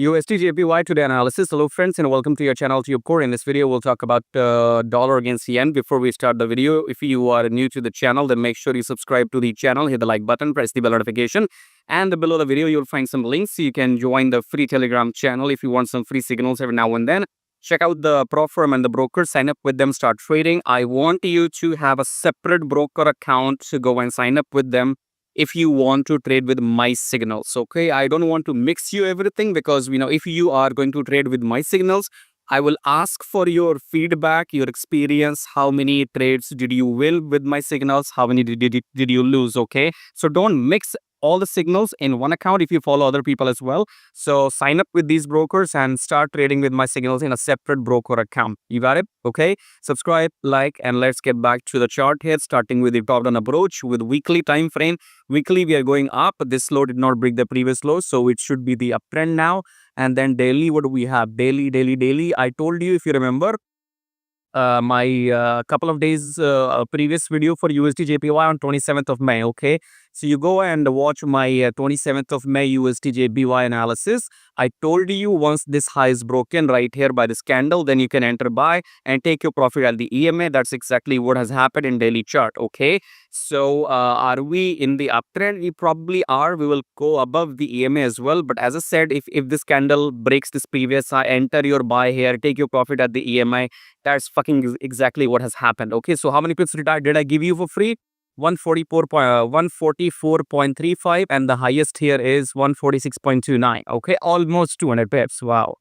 USDJPY today analysis. Hello friends and welcome to your channel TubeCore. In this video, we'll talk about dollar against yen. Before we start the video, if you are new to the channel, then make sure you subscribe to the channel, hit the like button, press the bell notification. And below the video, you'll find some links. You can join the free Telegram channel if you want some free signals every now and then. Check out the pro firm and the broker, sign up with them, start trading. I want you to have a separate broker account to go and sign up with them if you want to trade with my signals. Okay, I don't want to mix you everything because if you are going to trade with my signals, I will ask for your feedback, your experience. How many trades did you win with my signals? How many did you lose? Okay, so don't mix all the signals in one account if you follow other people as well. So sign up with these brokers and start trading with my signals in a separate broker account. You got it? Okay, subscribe, like, and let's get back to the chart here, starting with the top down approach with weekly time frame. Weekly we are going up. This low did not break the previous low, so it should be the uptrend now. And then daily, what do we have? Daily. I told you, if you remember, my couple of days previous video for USDJPY on 27th of May. Okay, so you go and watch my 27th of May USDJPY analysis. I told you once this high is broken right here by this candle, then you can enter buy and take your profit at the EMA. That's exactly what has happened in daily chart. Okay, so are we in the uptrend? We probably are. We will go above the EMA as well. But as I said, if this candle breaks this previous high, enter your buy here, take your profit at the EMA. That's fucking exactly what has happened. Okay, so how many pips did I give you for free? 144.35, and the highest here is 146.29. Okay, almost 200 pips. Wow,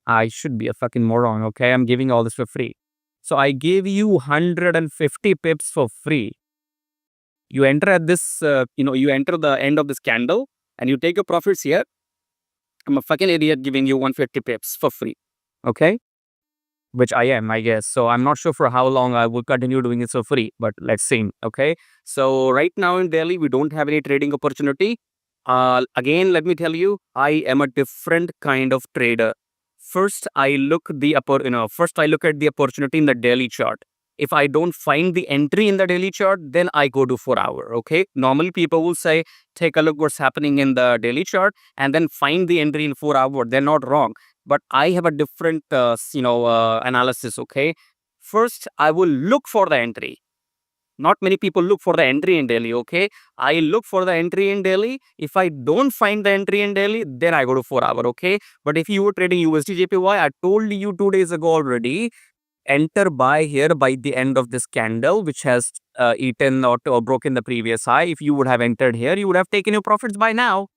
I should be a fucking moron. Okay, I'm giving all this for free. So I gave you 150 pips for free. You enter at this, you enter the end of this candle and you take your profits here. I'm a fucking idiot giving you 150 pips for free. Okay, which I am, I guess. So I'm not sure for how long I will continue doing it for free, but let's see. Okay, so right now in Delhi, we don't have any trading opportunity. Again, let me tell you, I am a different kind of trader. First, I look at the opportunity in the daily chart. If I don't find the entry in the daily chart, then I go to 4-hour. Okay, normally people will say, take a look what's happening in the daily chart and then find the entry in 4-hour. They're not wrong. But I have a different, analysis, okay? First, I will look for the entry. Not many people look for the entry in daily, okay? I look for the entry in daily. If I don't find the entry in daily, then I go to 4-hour, okay? But if you were trading USDJPY, I told you 2 days ago already, enter buy here by the end of this candle, which has eaten or broken the previous high. If you would have entered here, you would have taken your profits by now.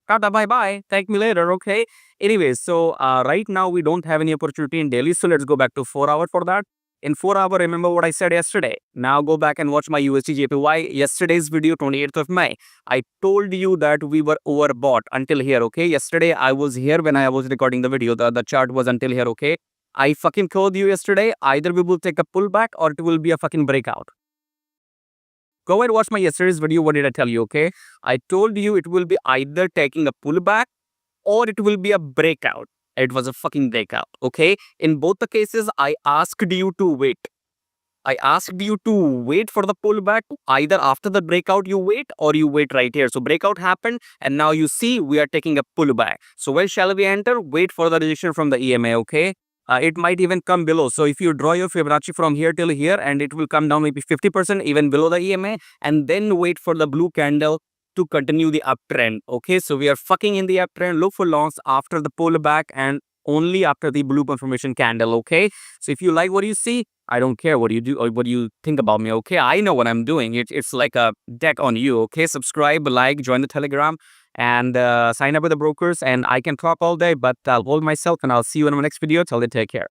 Tata, bye-bye. Thank me later, okay? Anyways, so right now we don't have any opportunity in daily, so let's go back to 4-hour for that. In 4-hour, remember what I said yesterday. Now go back and watch my USDJPY yesterday's video, 28th of May. I told you that we were overbought until here, okay? Yesterday, I was here when I was recording the video. The chart was until here, okay? I fucking told you yesterday, either we will take a pullback or it will be a fucking breakout. Go and watch my yesterday's video. What did I tell you, okay? I told you it will be either taking a pullback or it will be a breakout. It was a fucking breakout, okay? In both the cases, I asked you to wait. I asked you to wait for the pullback. Either after the breakout you wait or you wait right here. So breakout happened and now you see we are taking a pullback. So when shall we enter? Wait for the rejection from the EMA, okay? It might even come below. So if you draw your Fibonacci from here till here and it will come down maybe 50% even below the EMA, and then wait for the blue candle to continue the uptrend. Okay, so we are fucking in the uptrend. Look for longs after the pullback and only after the blue confirmation candle. Okay, so if you like what you see, I don't care what you do or what you think about me. Okay, I know what I'm doing. It's like a deck on you. Okay, subscribe, like, join the Telegram, and sign up with the brokers. And I can talk all day, but I'll hold myself, and I'll see you in my next video. Till then, take care.